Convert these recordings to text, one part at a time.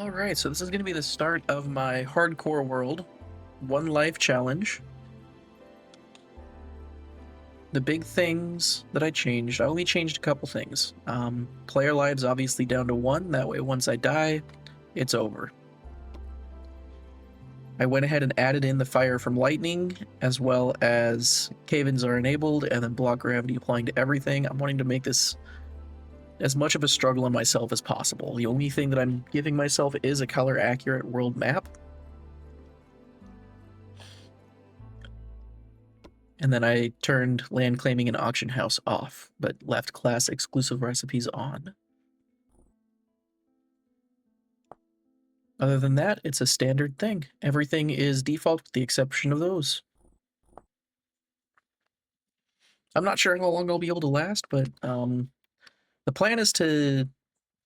Alright, so this is going to be the start of my hardcore world. One life challenge. The big things that I changed, I only changed a couple things. Player lives obviously down to 1, that way once I die, it's over. I went ahead and added in the fire from lightning, as well as cave-ins are enabled, and then block gravity applying to everything. I'm wanting to make this as much of a struggle on myself as possible. The only thing that I'm giving myself is a color-accurate world map. And then I turned land claiming and auction house off, but left class exclusive recipes on. Other than that, it's a standard thing. Everything is default with the exception of those. I'm not sure how long I'll be able to last, but the plan is to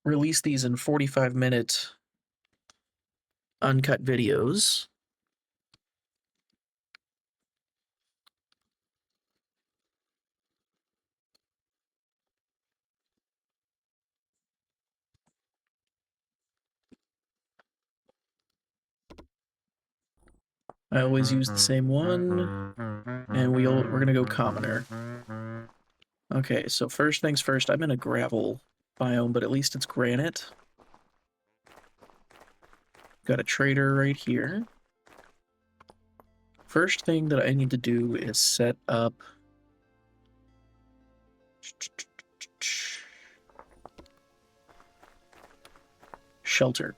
release these in 45-minute uncut videos. I always use the same one, and we're gonna go commoner. Okay, so first things first, I'm in a gravel biome, but at least it's granite. Got a trader right here. First thing that I need to do is set up shelter.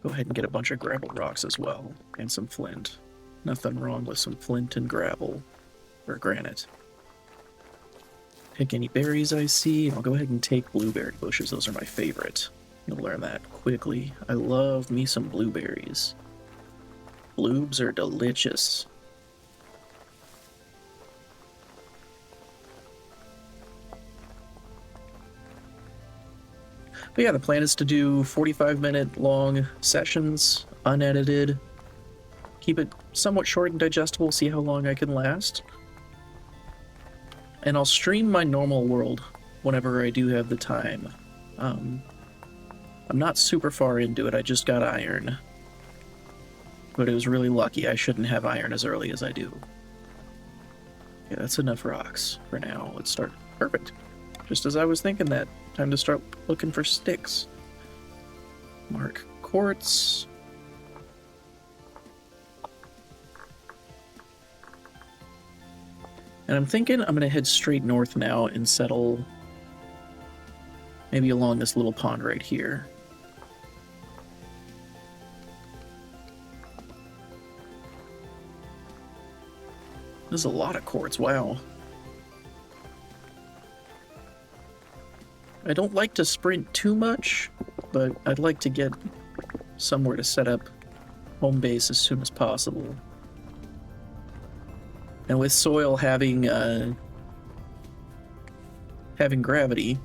Go ahead and get a bunch of gravel rocks as well, and some flint. Nothing wrong with some flint and gravel, or granite. Pick any berries I see. I'll go ahead and take blueberry bushes. Those are my favorite. You'll learn that quickly. I love me some blueberries. Bloobs are delicious. But yeah, the plan is to do 45-minute long sessions, unedited. Keep it somewhat short and digestible, see how long I can last. And I'll stream my normal world whenever I do have the time. I'm not super far into it, I just got iron. But it was really lucky, I shouldn't have iron as early as I do. Okay, that's enough rocks for now. Let's start. Perfect. Just as I was thinking that. Time to start looking for sticks. Mark quartz. And I'm thinking I'm going to head straight north now and settle maybe along this little pond right here. There's a lot of quartz, wow. I don't like to sprint too much, but I'd like to get somewhere to set up home base as soon as possible. And with soil having gravity,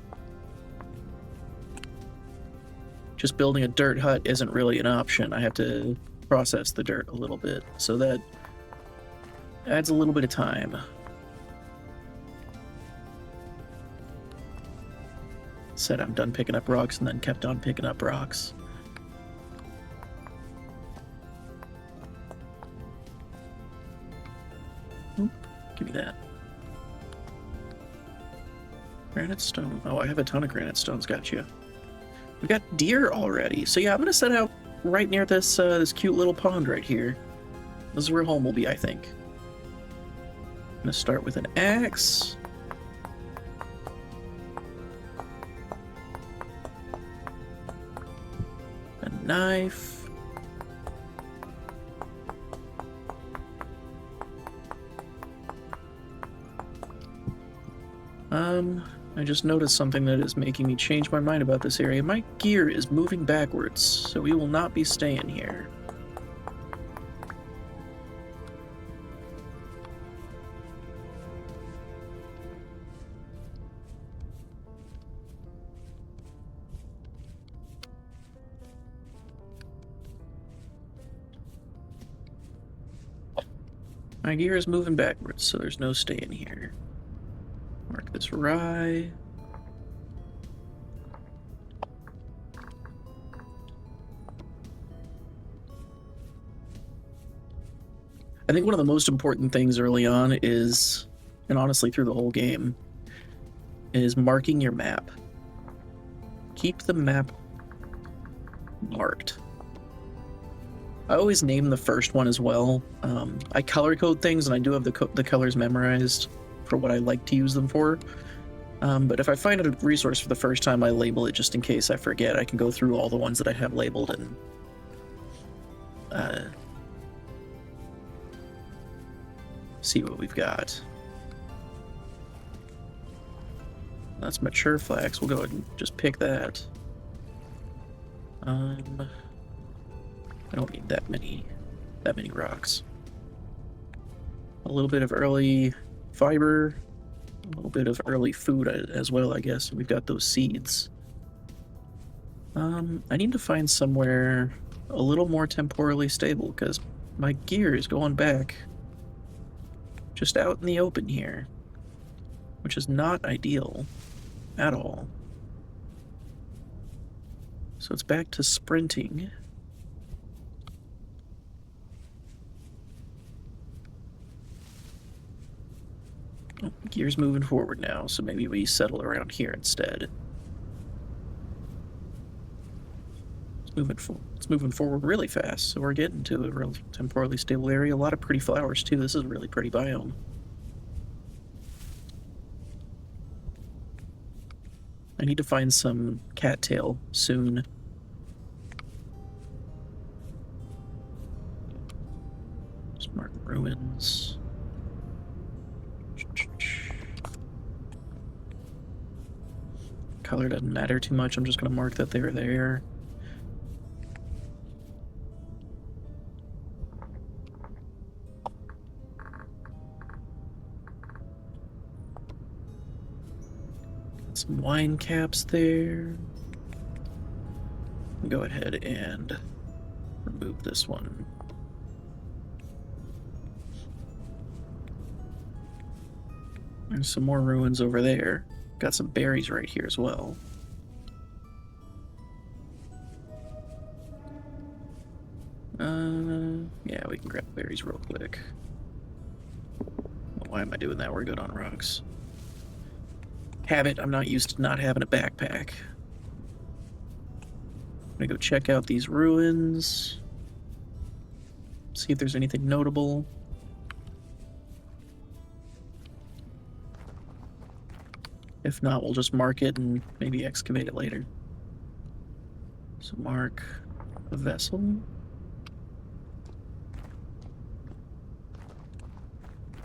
just building a dirt hut isn't really an option. I have to process the dirt a little bit, so that adds a little bit of time. Said I'm done picking up rocks and then kept on picking up rocks. Oop, give me that. Granite stone. Oh, I have a ton of granite stones, gotcha. We got deer already. So yeah, I'm gonna set out right near this this cute little pond right here. This is where home will be, I think. I'm gonna start with an axe. Knife. I just noticed something that is making me change my mind about this area. My gear is moving backwards, so we will not be staying here. My gear is moving backwards, so there's no staying here. Mark this rye. I think one of the most important things early on is, and honestly through the whole game, is marking your map. Keep the map marked. I always name the first one as well. I color code things, and I do have the colors memorized for what I like to use them for. But if I find a resource for the first time, I label it just in case I forget. I can go through all the ones that I have labeled and see what we've got. That's mature flax. We'll go ahead and just pick that. I don't need that many rocks. A little bit of early fiber, a little bit of early food as well, I guess. We've got those seeds. I need to find somewhere a little more temporally stable because my gear is going back just out in the open here, which is not ideal at all. So it's back to sprinting. Oh, gear's moving forward now, so maybe we settle around here instead. It's moving forward really fast, so we're getting to a real temporally stable area. A lot of pretty flowers too. This is a really pretty biome. I need to find some cattail soon. Smart ruins. Color doesn't matter too much. I'm just going to mark that they're there. Some wine caps there. Go ahead and remove this one. There's some more ruins over there. Got some berries right here as well. Yeah, we can grab berries real quick. Why am I doing that? We're good on rocks. Habit, I'm not used to not having a backpack. I'm gonna go check out these ruins. See if there's anything notable. If not, we'll just mark it and maybe excavate it later. So mark a vessel.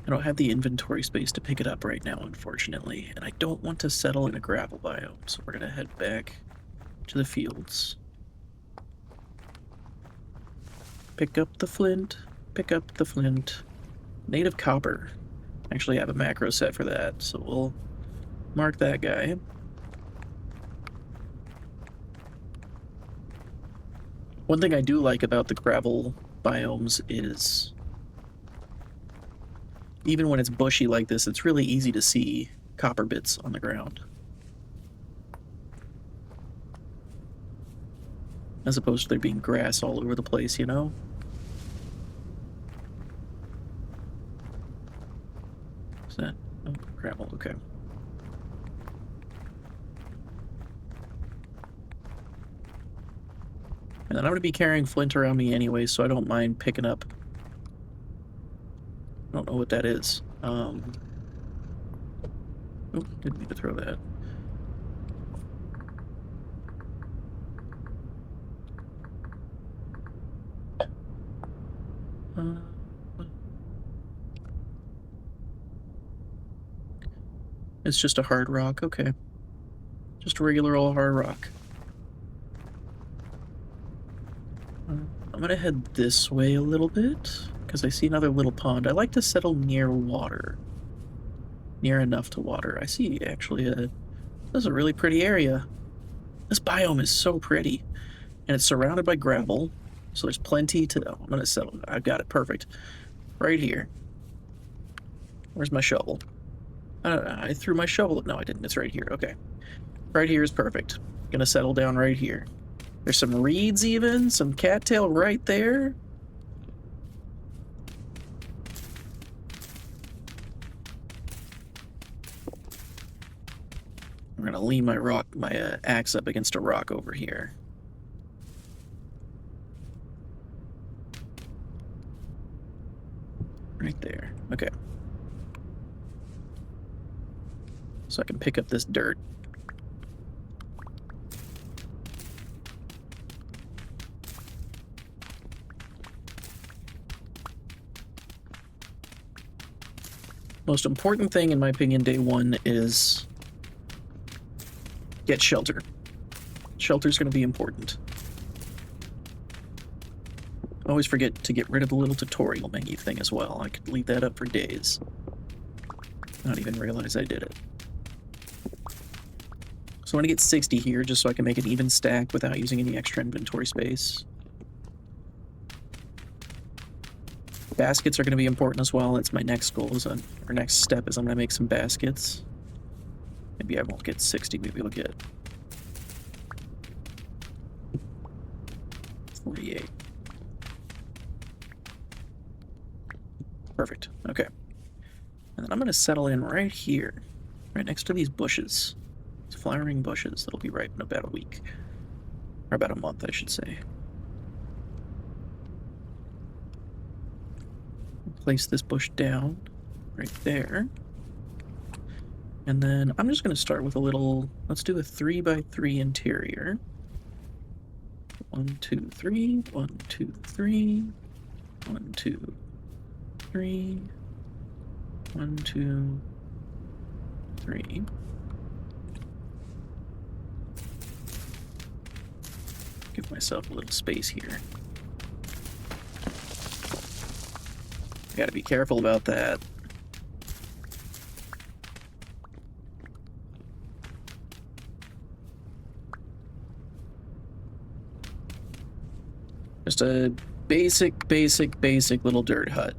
I don't have the inventory space to pick it up right now, unfortunately, and I don't want to settle in a gravel biome, so we're gonna head back to the fields. Pick up the flint, pick up the flint. Native copper. Actually have a macro set for that, so we'll mark that guy. One thing I do like about the gravel biomes is even when it's bushy like this, it's really easy to see copper bits on the ground. As opposed to there being grass all over the place, you know? Is that... oh, gravel, okay. And then I'm going to be carrying flint around me anyway, so I don't mind picking up. I don't know what that is. Oh, didn't mean to throw that. It's just a hard rock, okay. Just a regular old hard rock. I'm gonna head this way a little bit, because I see another little pond. I like to settle near water. Near enough to water. I see, actually, this is a really pretty area. This biome is so pretty. And it's surrounded by gravel, so there's plenty to... oh, I'm gonna settle. I've got it, perfect. Right here. Where's my shovel? I threw my shovel... no, I didn't. It's right here. Okay. Right here is perfect. Gonna settle down right here. There's some reeds even, some cattail right there. I'm gonna lean my axe up against a rock over here. Right there. Okay. So I can pick up this dirt. Most important thing, in my opinion, day one is get shelter. Shelter's going to be important. Always forget to get rid of the little tutorial menu thing as well. I could leave that up for days. Not even realize I did it. So I want to get 60 here just so I can make an even stack without using any extra inventory space. Baskets are going to be important as well. It's my next goal, or next step is I'm going to make some baskets. Maybe I won't get 60, maybe I'll get 48. Perfect. Okay. And then I'm going to settle in right here, right next to these bushes. These flowering bushes that'll be ripe in about a week. Or about a month, I should say. Place this bush down right there. And then I'm just going to start with a little, let's do a 3x3 interior. 1, 2, 3, 1, 2, 3, 1, 2, 3, 1, 2, 3. Give myself a little space here. Gotta be careful about that. Just a basic little dirt hut.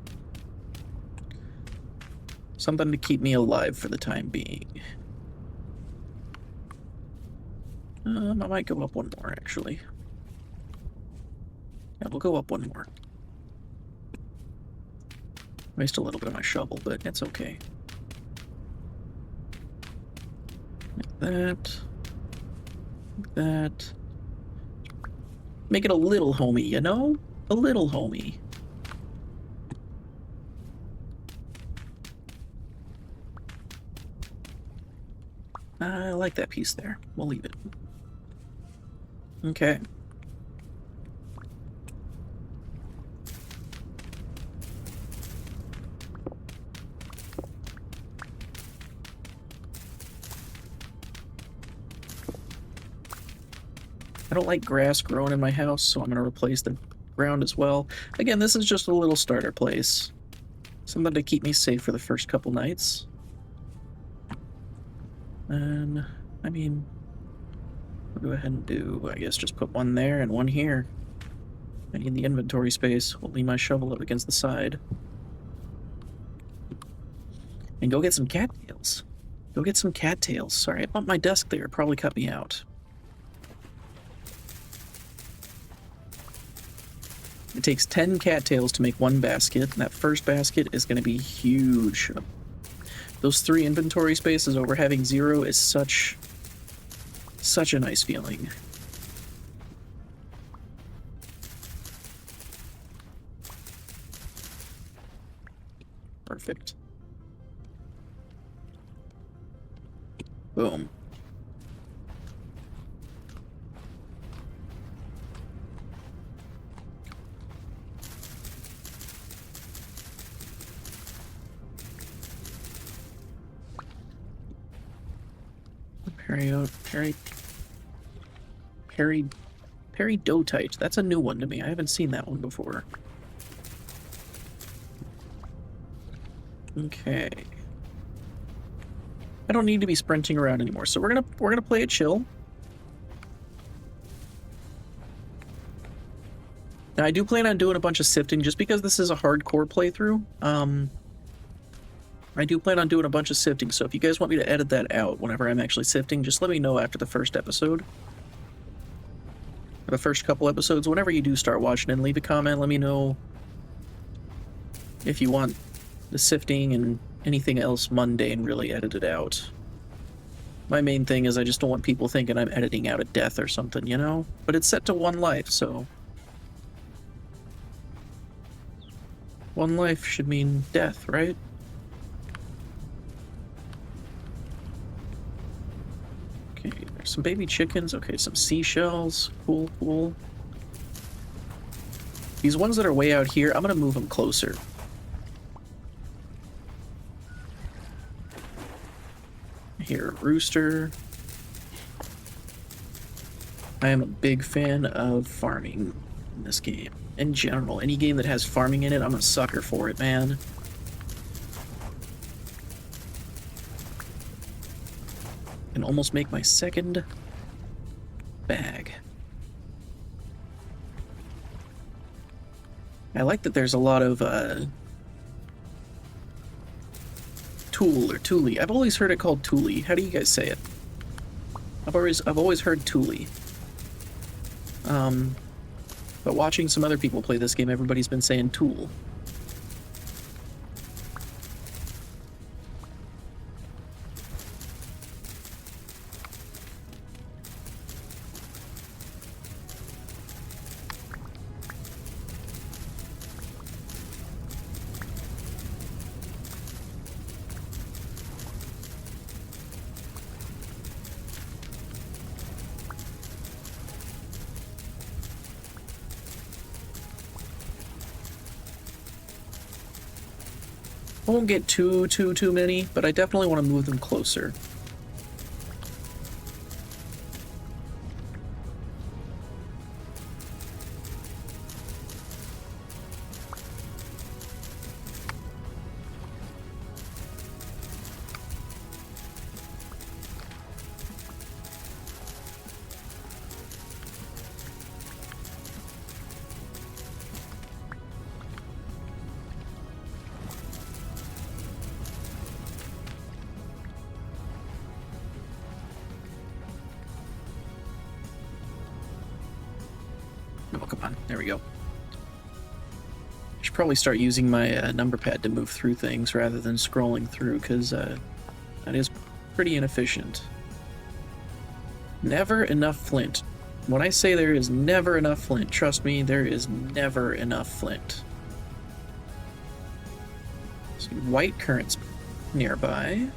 Something to keep me alive for the time being. I might go up one more, actually. Yeah, we'll go up one more. Waste a little bit of my shovel, but it's okay. Like that. Like that. Make it a little homey, you know? A little homey. I like that piece there. We'll leave it. Okay. I don't like grass growing in my house, so I'm going to replace the ground as well. Again, this is just a little starter place. Something to keep me safe for the first couple nights. And, I mean, we'll go ahead and do, I guess, just put one there and one here. I need the inventory space. We'll leave my shovel up against the side. And go get some cattails. Go get some cattails. Sorry, I bumped my desk there. It probably cut me out. It takes 10 cattails to make one basket, and that first basket is going to be huge. Those 3 inventory spaces over having 0 is such a nice feeling. Perfect. Boom. Peridotite. That's a new one to me. I haven't seen that one before. Okay. I don't need to be sprinting around anymore, so we're gonna play it chill. Now I do plan on doing a bunch of sifting just because this is a hardcore playthrough. I do plan on doing a bunch of sifting, so if you guys want me to edit that out whenever I'm actually sifting, just let me know after the first episode. Or the first couple episodes, whenever you do start watching, and leave a comment, let me know if you want the sifting and anything else mundane really edited out. My main thing is I just don't want people thinking I'm editing out a death or something, you know? But it's set to 1 life, so... 1 life should mean death, right? Okay, there's some baby chickens. Okay, some seashells. Cool, cool. These ones that are way out here, I'm gonna move them closer. Here, a rooster. I am a big fan of farming in this game. In general, any game that has farming in it, I'm a sucker for it, man. Can almost make my second bag. I like that there's a lot of Tool or Thule. I've always heard it called Thule. How do you guys say it? I've always heard Thule. But watching some other people play this game, everybody's been saying Tool. I won't get too many, but I definitely want to move them closer. Oh, come on. There we go. I should probably start using my number pad to move through things rather than scrolling through, because that is pretty inefficient. Never enough flint. When I say there is never enough flint, trust me, there is never enough flint. Some white currants nearby.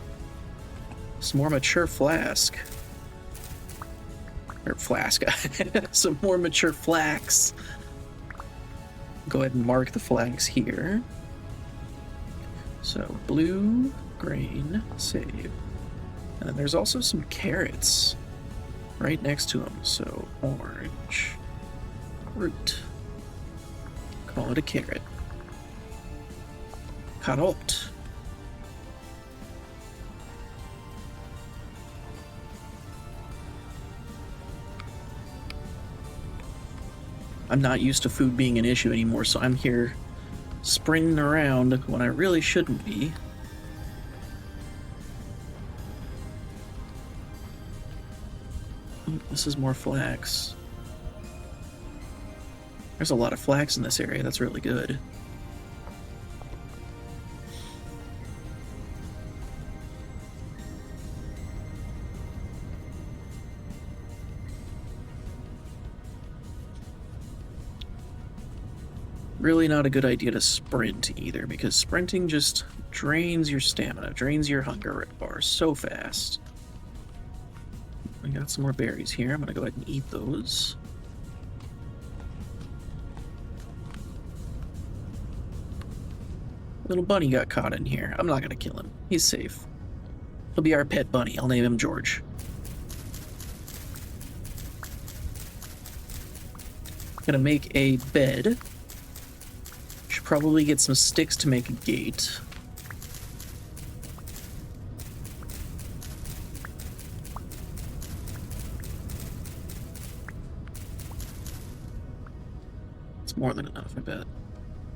Some more mature flask. Or flask. Some more mature flax. Go ahead and mark the flags here. So, blue, grain, save. And then there's also some carrots right next to them. So, orange, root. Call it a carrot. Carrot. I'm not used to food being an issue anymore, so I'm here sprinting around when I really shouldn't be. Oh, this is more flax. There's a lot of flax in this area. That's really good. Really not a good idea to sprint either, because sprinting just drains your stamina, drains your hunger bar so fast. We got some more berries here. I'm gonna go ahead and eat those. Little bunny got caught in here. I'm not gonna kill him. He's safe. He'll be our pet bunny. I'll name him George. Gonna make a bed. Should probably get some sticks to make a gate. It's more than enough, I bet.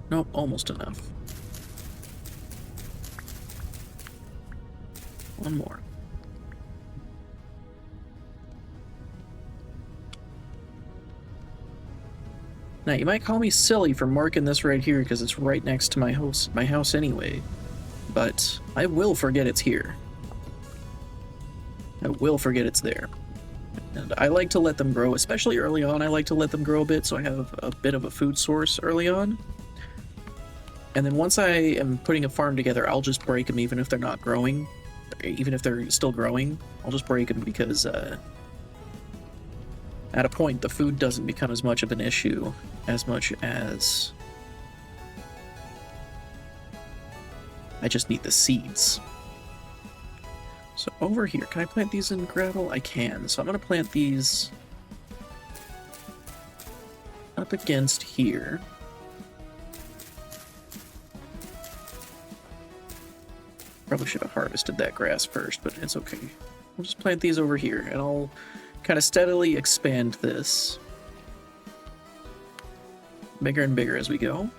Nope, almost enough. One more. Now, you might call me silly for marking this right here because it's right next to my house anyway, but I will forget it's here. I will forget it's there. And I like to let them grow, especially early on. I like to let them grow a bit so I have a bit of a food source early on. And then once I am putting a farm together, I'll just break them even if they're not growing. Even if they're still growing, I'll just break them because at a point the food doesn't become as much of an issue as much as I just need the seeds. So over here, can I plant these in gravel? I can. So I'm going to plant these up against here. Probably should have harvested that grass first, but it's okay. We'll just plant these over here, and I'll kind of steadily expand this. Bigger and bigger as we go.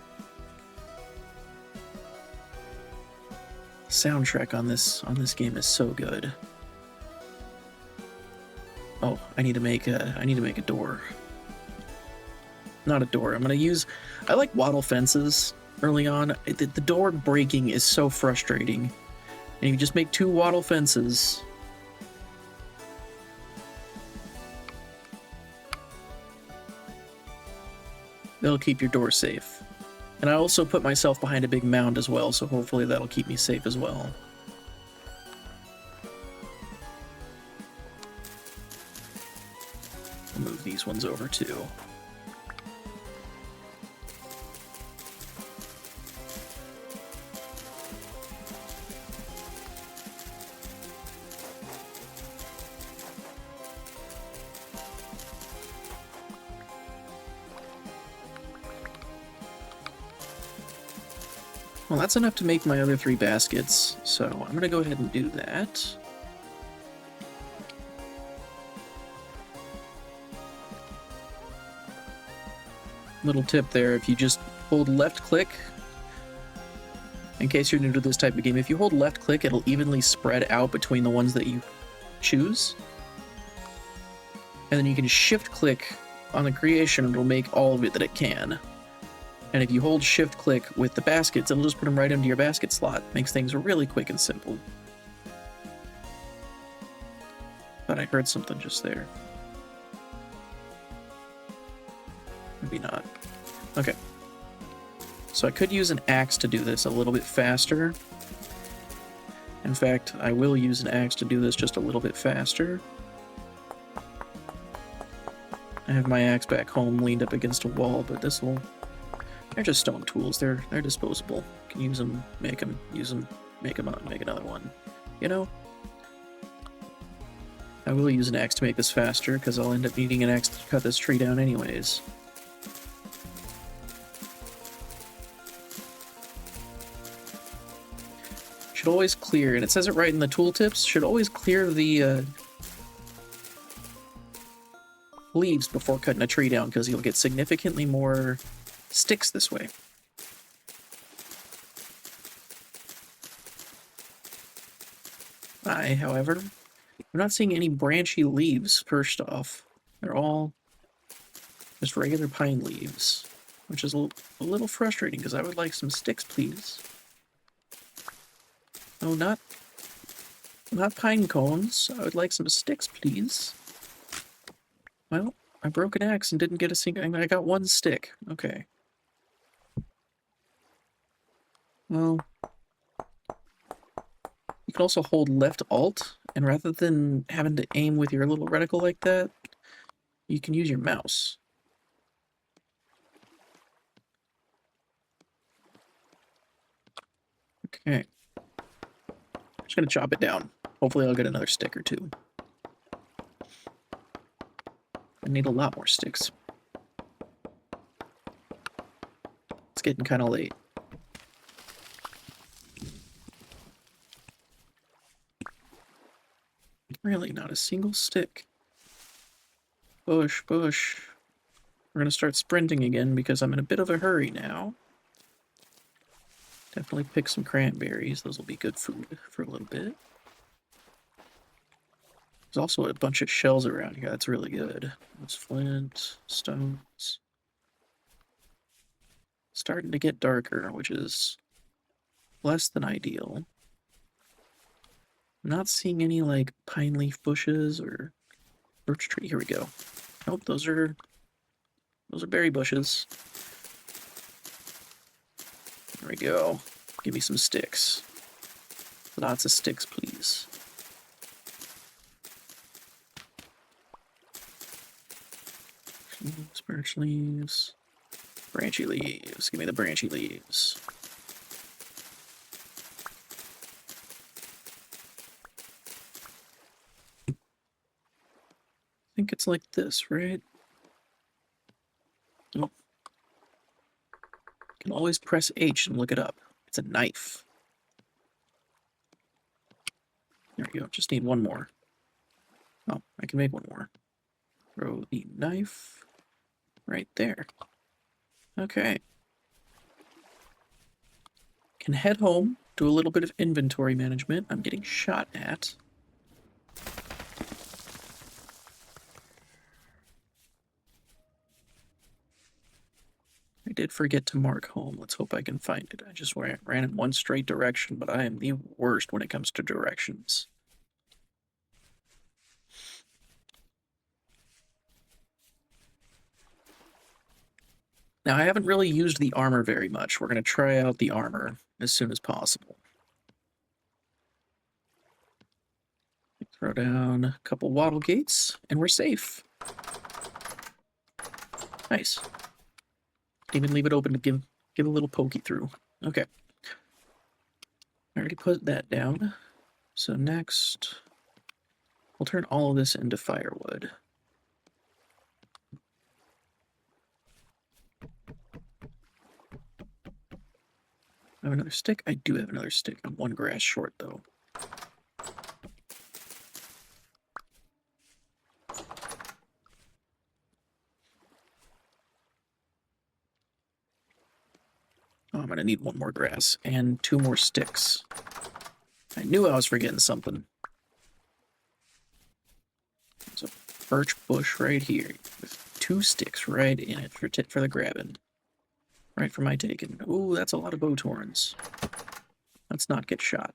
The soundtrack on this game is so good. Oh, I need to make a door. Not a door. I'm gonna use. I like wattle fences early on. The door breaking is so frustrating. And you just make 2 wattle fences. That'll keep your door safe. And I also put myself behind a big mound as well, so hopefully that'll keep me safe as well. I'll move these ones over too. Well, that's enough to make my other 3 baskets, so I'm going to go ahead and do that. Little tip there, if you just hold left click, in case you're new to this type of game, if you hold left click, it'll evenly spread out between the ones that you choose. And then you can shift click on the creation, and it'll make all of it that it can. And if you hold shift click with the baskets, it'll just put them right into your basket slot. Makes things really quick and simple. Thought I heard something just there. Maybe not. Okay. So I could use an axe to do this a little bit faster. In fact, I will use an axe to do this just a little bit faster. I have my axe back home leaned up against a wall, but this will... They're just stone tools. They're disposable. You can use them, make them, use them, make them up, make another one. You know? I will use an axe to make this faster, because I'll end up needing an axe to cut this tree down anyways. Should always clear, and it says it right in the tooltips, should always clear the leaves before cutting a tree down, because you'll get significantly more sticks this way. However, I'm not seeing any branchy leaves, first off. They're all just regular pine leaves, which is a little frustrating, because I would like some sticks, please. Oh, not pine cones. I would like some sticks, please. Well, I broke an axe and didn't get a single... I got 1 stick. Okay. Well... You can also hold left alt, and rather than having to aim with your little reticle like that, you can use your mouse. Okay. I'm just gonna chop it down. Hopefully I'll get another stick or 2. I need a lot more sticks. It's getting kind of late. Really, not a single stick. Bush, bush. We're gonna start sprinting again because I'm in a bit of a hurry now. Definitely pick some cranberries. Those will be good food for a little bit. There's also a bunch of shells around here. That's really good. That's flint, stones. Starting to get darker, which is less than ideal. I'm not seeing any, like, pine leaf bushes or birch tree. Here we go. Nope, those are berry bushes. There we go. Give me some sticks. Lots of sticks, please. Leaves, birch leaves. Branchy leaves. Give me the branchy leaves. I think it's like this, right? Nope. You can always press H and look it up. It's a knife. There we go. Just need one more. Oh, I can make one more. Throw the knife right there. Okay. Can head home, do a little bit of inventory management. I'm getting shot at. I did forget to mark home. Let's hope I can find it. I just ran in one straight direction, but I am the worst when it comes to directions. Now, I haven't really used the armor very much. We're going to try out the armor as soon as possible. Throw down a couple wattle gates, and we're safe. Nice. Even leave it open to give a little pokey through. Okay. I already put that down. So next, we'll turn all of this into firewood. I have another stick? I do have another stick. I'm one grass short, though. Oh, I'm gonna need one more grass and 2 more sticks. I knew I was forgetting something. There's a birch bush right here with 2 sticks right in it for the grabbing. Right for my taking. Ooh, that's a lot of bowthorns. Let's not get shot.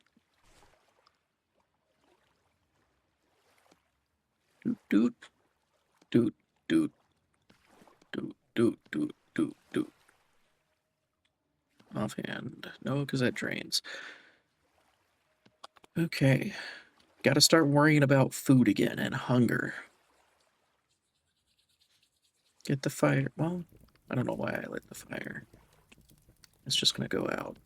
Doot doot. Doot doot. Doot doot doot doot doot. Offhand. No, because that drains. Okay. Gotta start worrying about food again and hunger. Get the fire. Well, I don't know why I lit the fire. It's just gonna go out.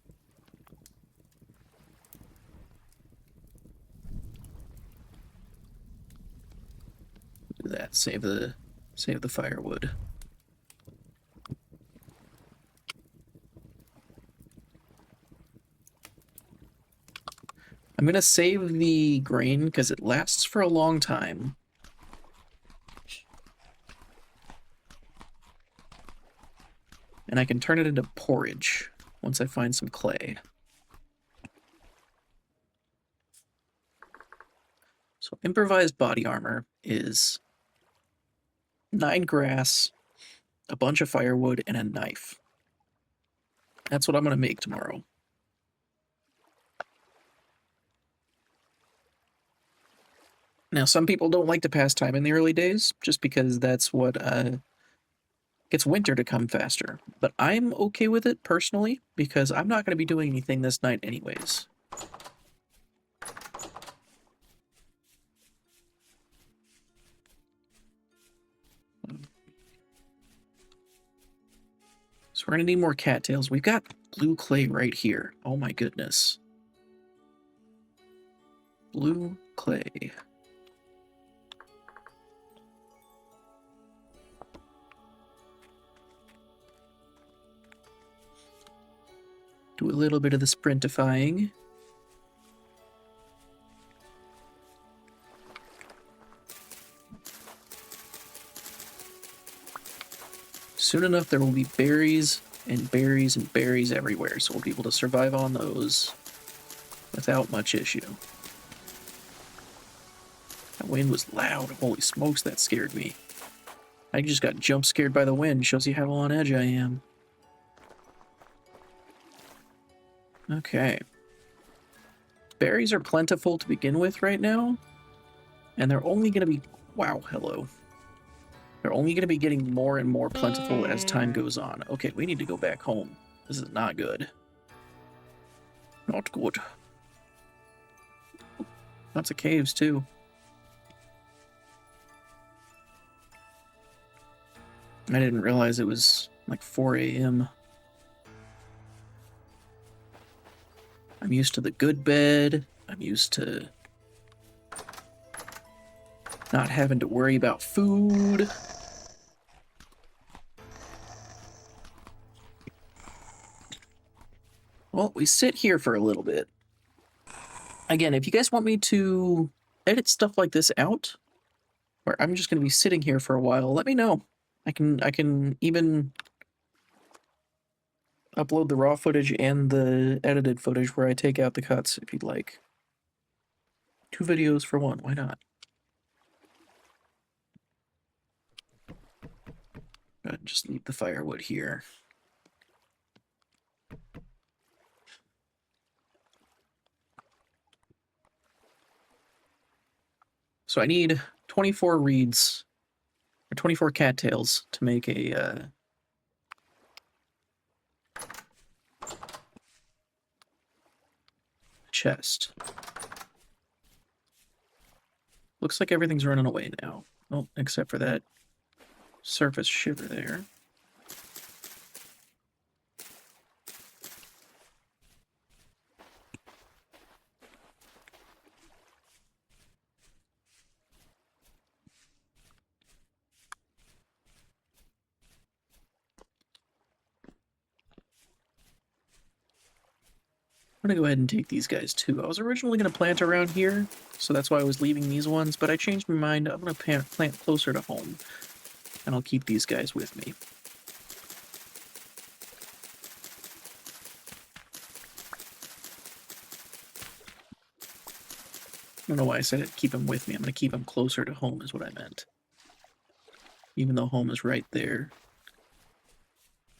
Do that. Save the firewood. I'm gonna save the grain because it lasts for a long time. And I can turn it into porridge once I find some clay. So improvised body armor is 9 grass, a bunch of firewood, and a knife. That's what I'm gonna make tomorrow. Now, some people don't like to pass time in the early days, just because that's what gets winter to come faster. But I'm okay with it, personally, because I'm not going to be doing anything this night anyways. So we're going to need more cattails. We've got blue clay right here. Oh my goodness. Blue clay. Do a little bit of the sprintifying. Soon enough, there will be berries and berries and berries everywhere, so we'll be able to survive on those without much issue. That wind was loud. Holy smokes, that scared me. I just got jump scared by the wind. Shows you how on edge I am. Okay. berries are plentiful to begin with right now, and they're only going to be... Wow, hello. They're only going to be getting more and more plentiful as time goes on. Okay, we need to go back home. This is not good. Not good. Lots of caves, too. I didn't realize it was like 4 a.m. I'm used to the good bed. I'm used to not having to worry about food. Well, we sit here for a little bit. Again, if you guys want me to edit stuff like this out, where I'm just going to be sitting here for a while, let me know. I can even upload the raw footage and the edited footage where I take out the cuts if you'd like. 2 videos for 1, why not? Just leave the firewood here. So I need 24 reeds, or 24 cattails to make a chest. Looks like everything's running away now. Oh, except for that surface shiver there. I'm gonna go ahead and take these guys too. I was originally gonna plant around here, so that's why I was leaving these ones, but I changed my mind. I'm gonna plant closer to home, and I'll keep these guys with me. I don't know why I said it, keep them with me. I'm gonna keep them closer to home is what I meant. Even though home is right there.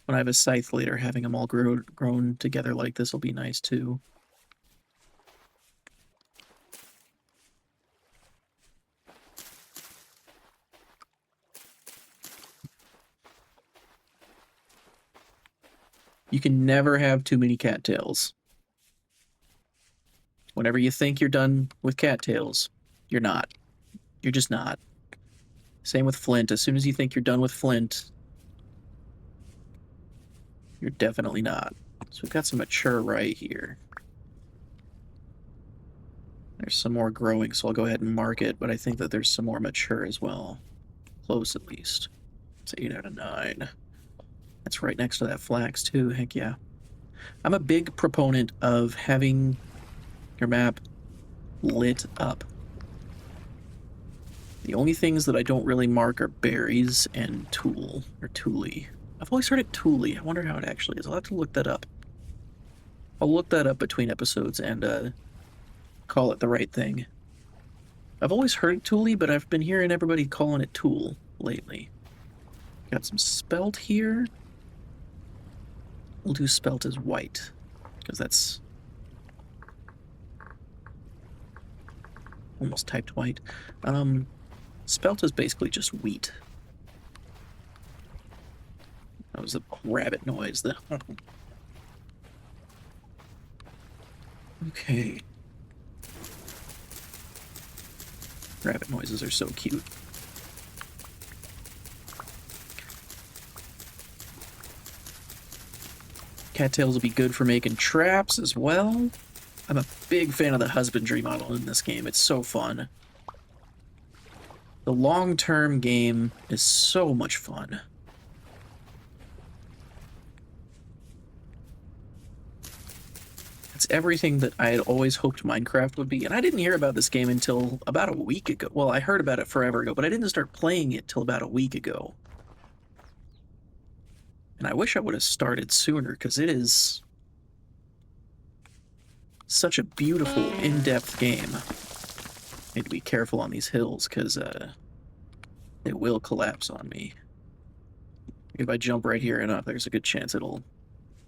When I have a scythe later, having them all grown together like this will be nice too. You can never have too many cattails. Whenever you think you're done with cattails, you're not. You're just not. Same with flint. As soon as you think you're done with flint, you're definitely not. So we've got some mature right here. There's some more growing, so I'll go ahead and mark it, but I think that there's some more mature as well. Close, at least. It's 8 out of 9. That's right next to that flax, too. Heck yeah. I'm a big proponent of having your map lit up. The only things that I don't really mark are berries and tool, or toolie. I've always heard it toolie. I wonder how it actually is. I'll have to look that up. I'll look that up between episodes and call it the right thing. I've always heard it toolie, but I've been hearing everybody calling it tool lately. Got some spelt here. We'll do spelt as white, because that's almost typed white. Spelt is basically just wheat. That was a rabbit noise. Okay. Rabbit noises are so cute. Cattails will be good for making traps as well. I'm a big fan of the husbandry model in this game. It's so fun. The long-term game is so much fun. It's everything that I had always hoped Minecraft would be, and I didn't hear about this game until about a week ago. Well, I heard about it forever ago, but I didn't start playing it till about a week ago. And I wish I would have started sooner, because it is such a beautiful, in-depth game. Need to be careful on these hills, because it will collapse on me. If I jump right here enough, there's a good chance it'll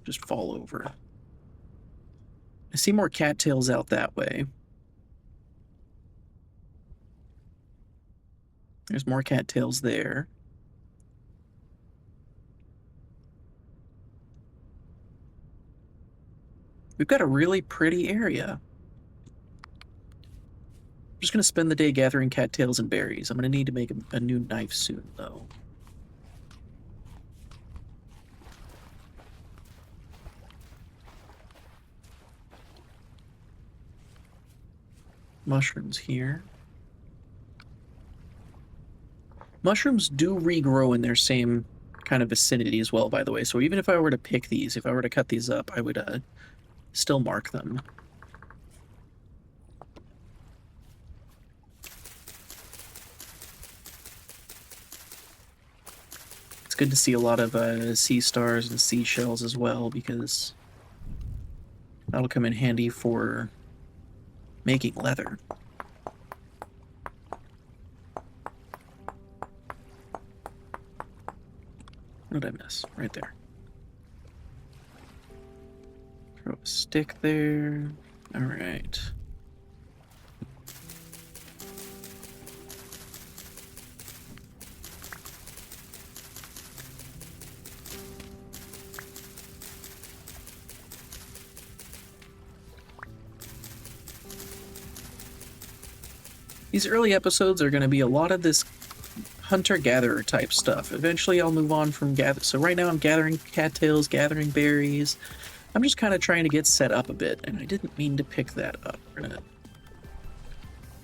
just fall over. I see more cattails out that way. There's more cattails there. We've got a really pretty area. I'm just going to spend the day gathering cattails and berries. I'm going to need to make a new knife soon, though. Mushrooms here. Mushrooms do regrow in their same kind of vicinity as well, by the way. So even if I were to pick these, if I were to cut these up, I would still mark them. It's good to see a lot of sea stars and seashells as well, because that'll come in handy for making leather. What did I miss? Right there. Throw a stick there. All right. These early episodes are going to be a lot of this hunter-gatherer type stuff. Eventually I'll move on from so right now I'm gathering cattails, gathering berries. I'm just kind of trying to get set up a bit, and I didn't mean to pick that up. We're gonna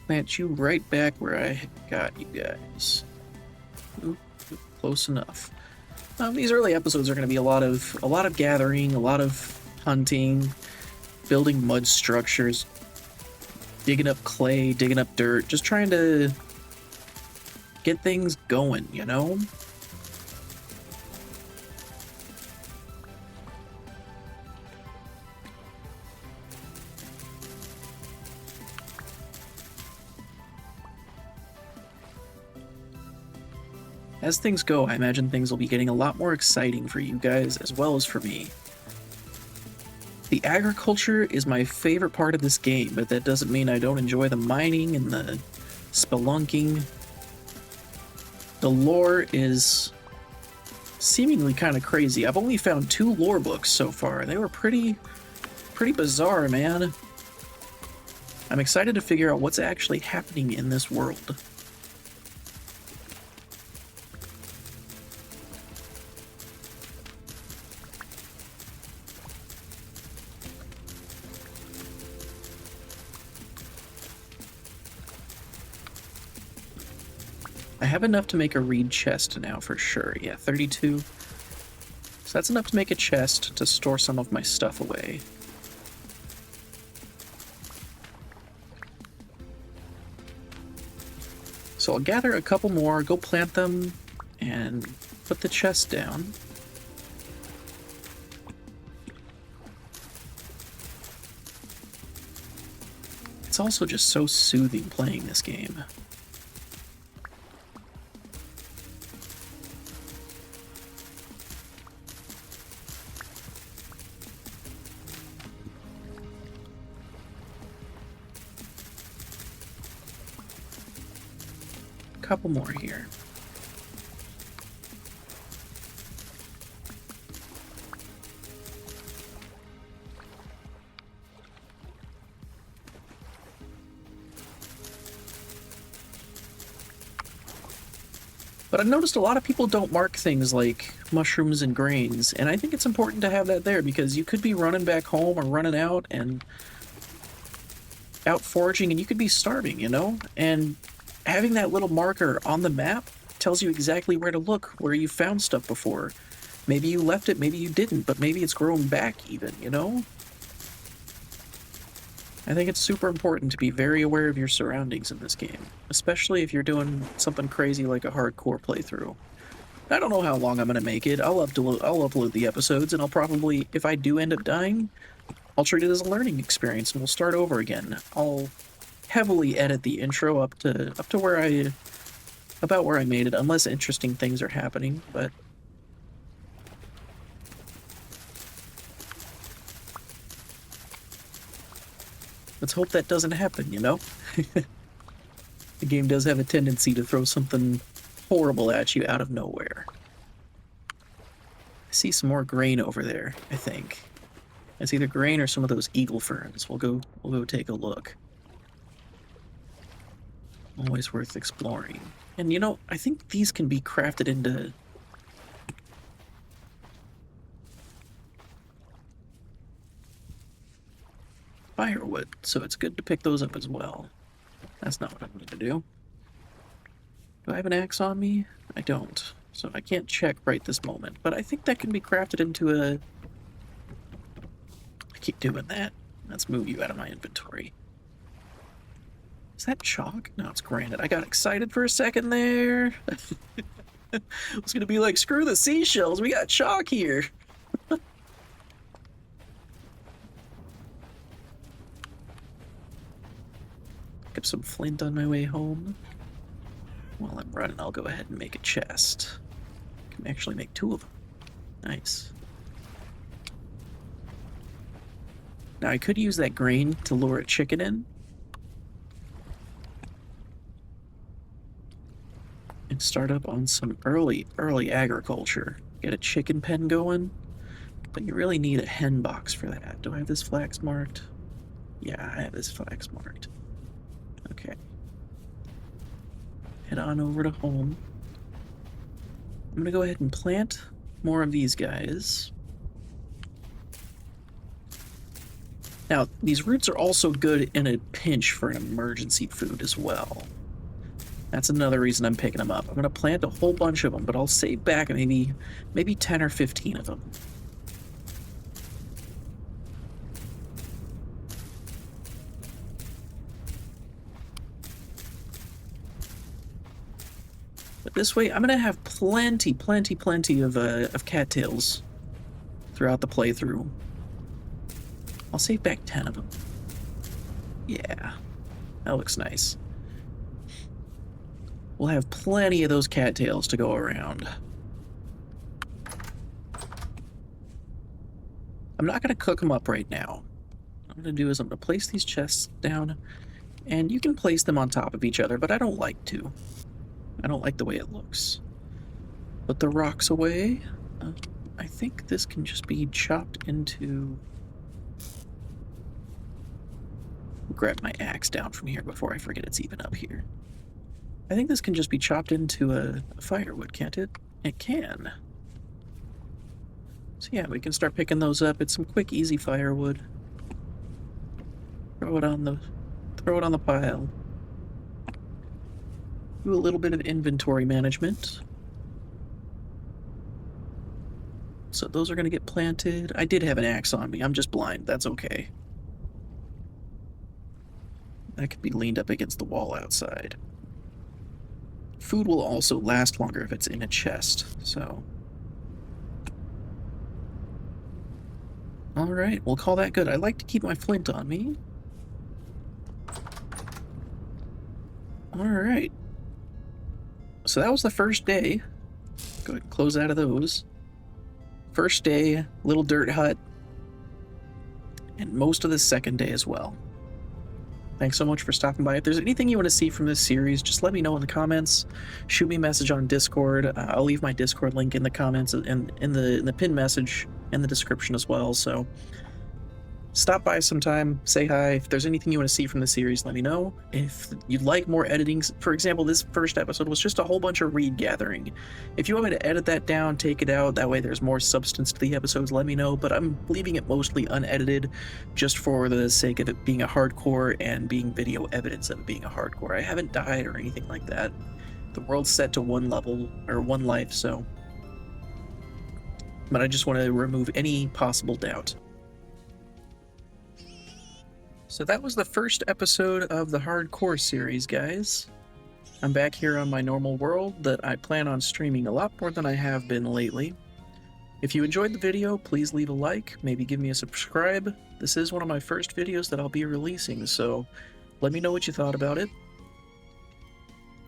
plant you right back where I got you guys. Oop, close enough. These early episodes are going to be a lot of gathering, a lot of hunting, building mud structures, digging up clay, digging up dirt, just trying to get things going, you know? As things go, I imagine things will be getting a lot more exciting for you guys as well as for me. The agriculture is my favorite part of this game, but that doesn't mean I don't enjoy the mining and the spelunking. The lore is seemingly kind of crazy. I've only found 2 lore books so far. They were pretty bizarre, man. I'm excited to figure out what's actually happening in this world. I have enough to make a reed chest now for sure. Yeah, 32. So that's enough to make a chest to store some of my stuff away. So I'll gather a couple more, go plant them, and put the chest down. It's also just so soothing playing this game. Couple more here. But I've noticed a lot of people don't mark things like mushrooms and grains, and I think it's important to have that there because you could be running back home or running out and out foraging and you could be starving, you know? And having that little marker on the map tells you exactly where to look, where you found stuff before. Maybe you left it, maybe you didn't, but maybe it's grown back even, you know? I think it's super important to be very aware of your surroundings in this game, especially if you're doing something crazy like a hardcore playthrough. I don't know how long I'm going to make it. I'll upload the episodes, and I'll probably, if I do end up dying, I'll treat it as a learning experience, and we'll start over again. I'll heavily edit the intro up to where about where I made it, unless interesting things are happening, but Let's hope that doesn't happen, you know? The game does have a tendency to throw something horrible at you out of nowhere. I see some more grain over there, I think. It's either grain or some of those eagle ferns. We'll go take a look. Always worth exploring. And you know, I think these can be crafted into firewood, so it's good to pick those up as well. That's not what I'm going to do. Do I have an axe on me? I don't, so I can't check right this moment, but I think that can be crafted into a... I keep doing that. Let's move you out of my inventory. Is that chalk? No, it's granite. I got excited for a second there. I was going to be like, screw the seashells, we got chalk here. Pick up some flint on my way home. While I'm running, I'll go ahead and make a chest. I can actually make 2 of them. Nice. Now I could use that grain to lure a chicken in. And start up on some early agriculture. Get a chicken pen going. But you really need a hen box for that. Do I have this flax marked? Yeah, I have this flax marked. Okay. Head on over to home. I'm gonna go ahead and plant more of these guys. Now, these roots are also good in a pinch for an emergency food as well. That's another reason I'm picking them up. I'm gonna plant a whole bunch of them, but I'll save back maybe 10 or 15 of them. But this way, I'm gonna have plenty of cattails throughout the playthrough. I'll save back 10 of them. Yeah, that looks nice. We'll have plenty of those cattails to go around. I'm not gonna cook them up right now. What I'm gonna do is I'm gonna place these chests down, and you can place them on top of each other, but I don't like to. I don't like the way it looks. Put the rocks away. I think this can just be chopped into... Grab my axe down from here before I forget it's even up here. I think this can just be chopped into a firewood, can't it? It can. So yeah, we can start picking those up. It's some quick, easy firewood. Throw it on the pile. Do a little bit of inventory management. So those are going to get planted. I did have an axe on me. I'm just blind. That's okay. That could be leaned up against the wall outside. Food will also last longer if it's in a chest, so... Alright, we'll call that good. I like to keep my flint on me. Alright. So that was the first day. Go ahead and close out of those. First day, little dirt hut. And most of the second day as well. Thanks so much for stopping by. If there's anything you want to see from this series, just let me know in the comments. Shoot me a message on Discord. I'll leave my Discord link in the comments and in the pinned message in the description as well. So stop by sometime, say hi. If there's anything you want to see from the series, let me know. If you'd like more editing, for example, this first episode was just a whole bunch of reed gathering. If you want me to edit that down, take it out, that way there's more substance to the episodes, let me know. But I'm leaving it mostly unedited just for the sake of it being a hardcore and being video evidence of it being a hardcore. I haven't died or anything like that. The world's set to 1 level, or 1 life, so... But I just want to remove any possible doubt. So that was the first episode of the Hardcore series, guys. I'm back here on my normal world that I plan on streaming a lot more than I have been lately. If you enjoyed the video, please leave a like, maybe give me a subscribe. This is one of my first videos that I'll be releasing, so let me know what you thought about it.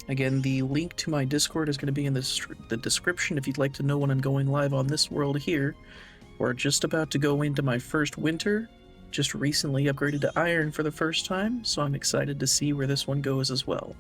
Again, the link to my Discord is going to be in the description if you'd like to know when I'm going live on this world here. We're just about to go into my first winter, just recently upgraded to iron for the first time, so I'm excited to see where this one goes as well.